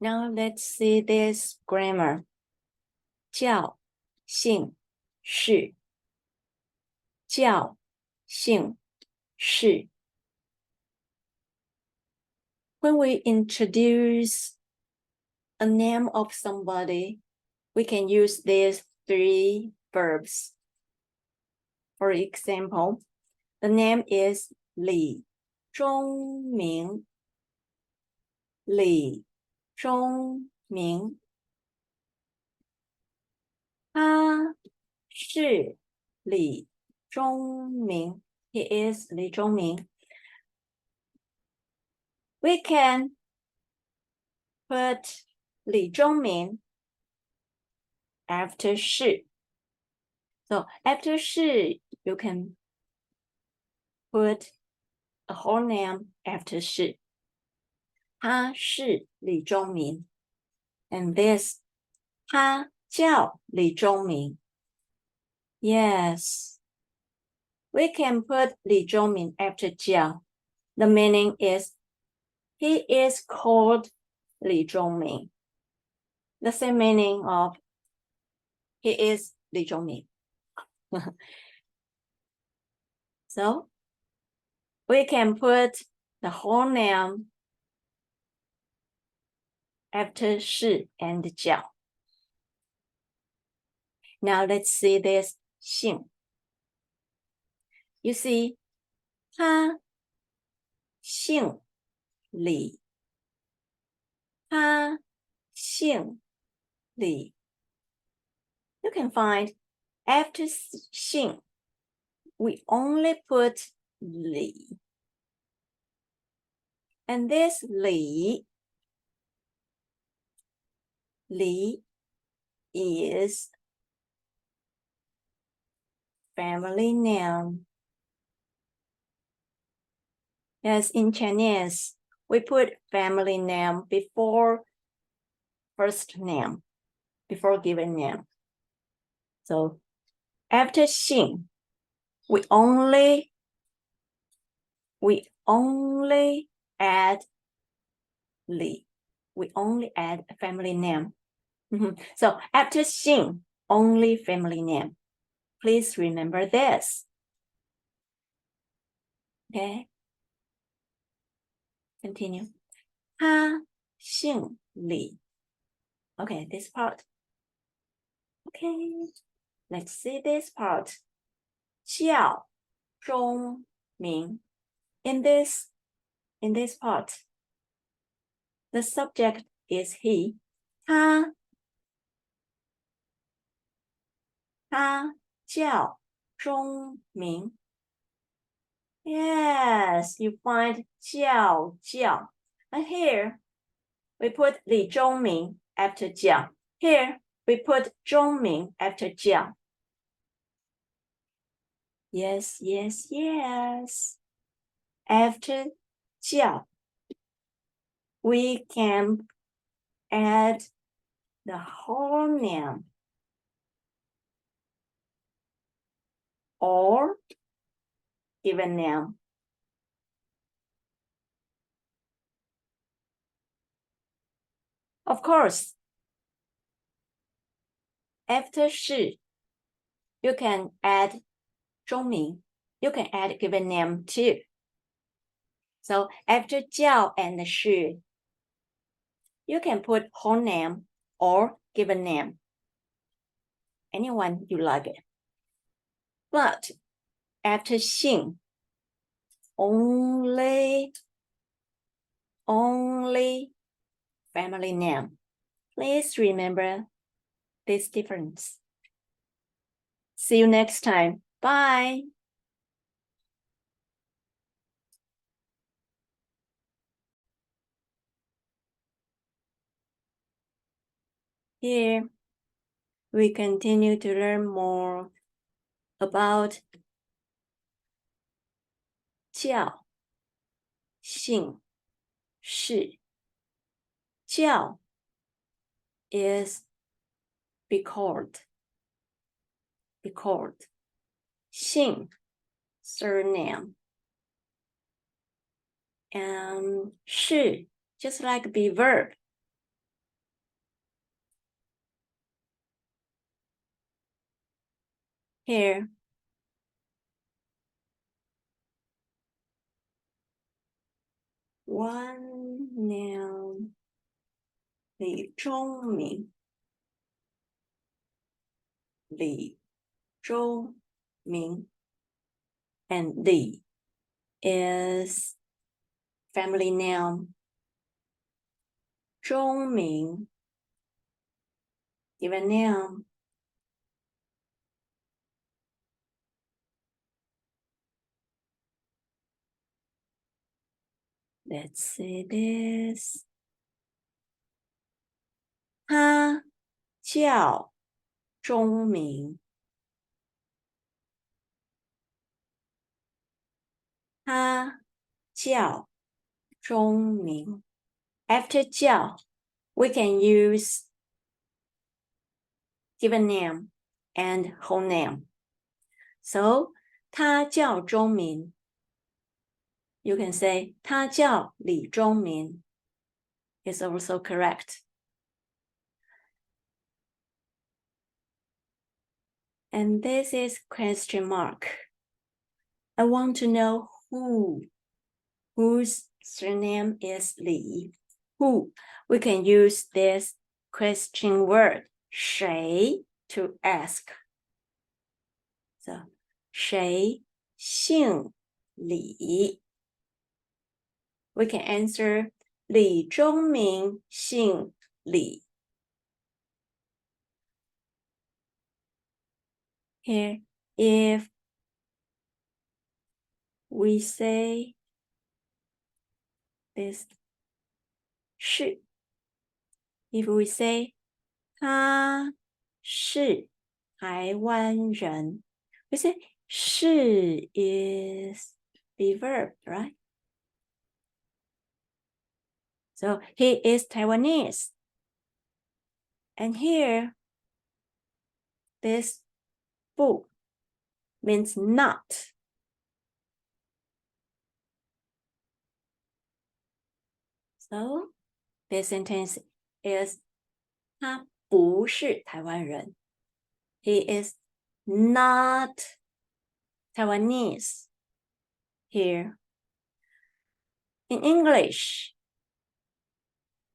Now let's see this grammar. 叫、姓、是。叫、姓、是。When we introduce a name of somebody, we can use these three verbs. For example, the name is Li Zhongming. Li Zhongming. 他是李忠明. He is Li Zhongming. We can put Li Zhongming after 是. So after 是, you can put a whole name after 是. 他是李忠明. And this, 他叫李忠明. Yes. We can put Li Zhongming after 叫. The meaning is he is called Li Zhongming. The same meaning of he is Li Zhongming. So we can put the whole name after 是 and 叫. Now let's see this 姓. You see, 他姓李. 他姓李. You can find after 姓, we only put Li. And this Li is family name. Yes, in Chinese, we put family name before first name, before given name. So after 姓, we only add Li. We only add a family name. So after 姓, only family name. Please remember this. Okay. Continue. 他姓李. Okay, this part. Okay, let's see this part. 叫钟明. In this part, the subject is he. 他叫钟明. Yes, you find 叫. And here we put Li Zhongming after 叫. Here we put 钟明 after 叫. Yes. After 叫, we can add the whole name or given name. Of course, after 是, you can add 钟明. You can add given name too. So after 叫 and 是, you can put whole name or given name. Anyone you like it. But after 姓, only family name. Please remember this difference. See you next time. Bye. Here, we continue to learn more about 叫、姓、是. 叫 is be called. 姓 surname. And 是 just like be verb. Here, one noun, 李忠明，李忠明， and Li is family noun. 忠明 given noun. Let's see this. 他叫钟明。他叫钟明。After 叫, we can use given name and whole name. So, 他叫钟明. You can say 他叫李钟明 is also correct. And this is question mark. I want to know whose surname is Li. Who? We can use this question word 谁 to ask. So 谁姓李? We can answer 李钟明姓李. Here, if we say this 是, if we say 他是台湾人, we say 是 is the verb, right? So he is Taiwanese. And here, this 不 means not. So this sentence is 他不是台湾人. He is not Taiwanese. Here. In English,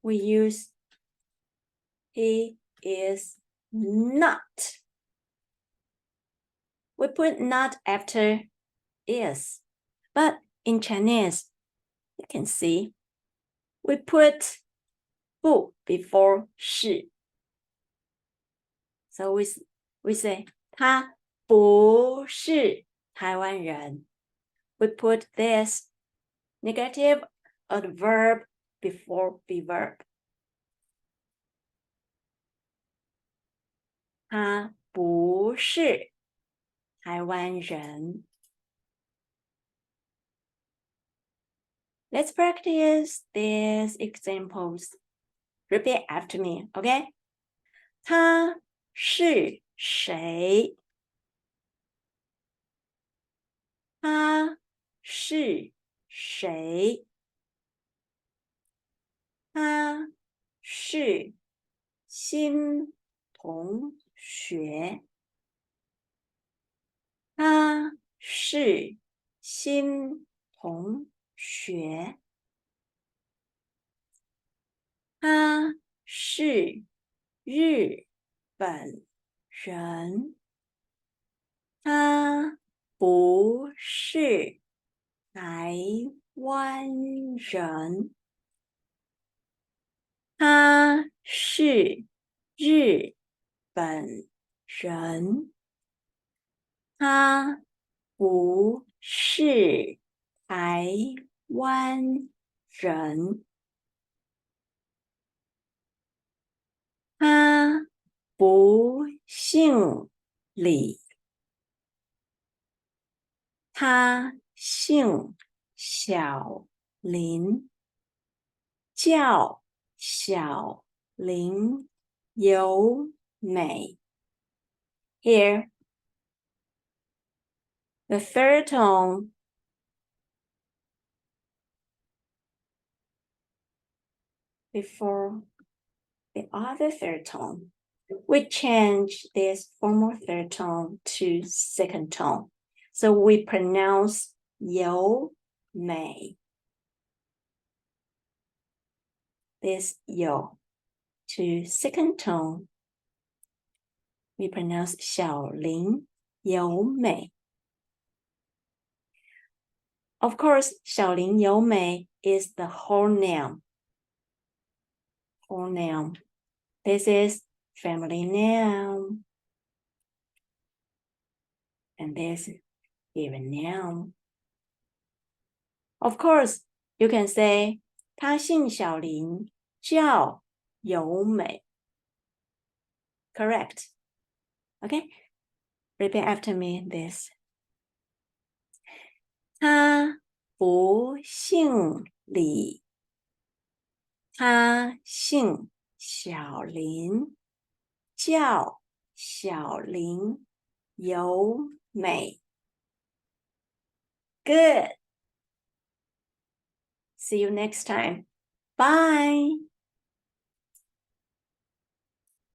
we use he is not. We put not after is. But in Chinese, you can see we put 不 before 是. So we say 他不是台湾人. We put this negative adverb before the verb. 他不是台湾人. Let's practice these examples. Repeat after me, okay? 他是谁? 他是谁? 他是新同学. 他是新同学. 他是日本人. 他不是台湾人. 他是日本人. 他不是台湾人. 他不姓李. 他姓小林. 叫小林由美. Here, the third tone before the other third tone. we change this formal third tone to second tone. So we pronounce 优美. This 优 to second tone. We pronounce 小林优美. Of course, 小林优美 is the whole name. Whole name. This is family name. And this given name. Of course, you can say 他姓小林，叫由美. Correct. Okay? Repeat after me this. 他不姓李，他姓小林，叫小林由美. Good. See you next time. Bye.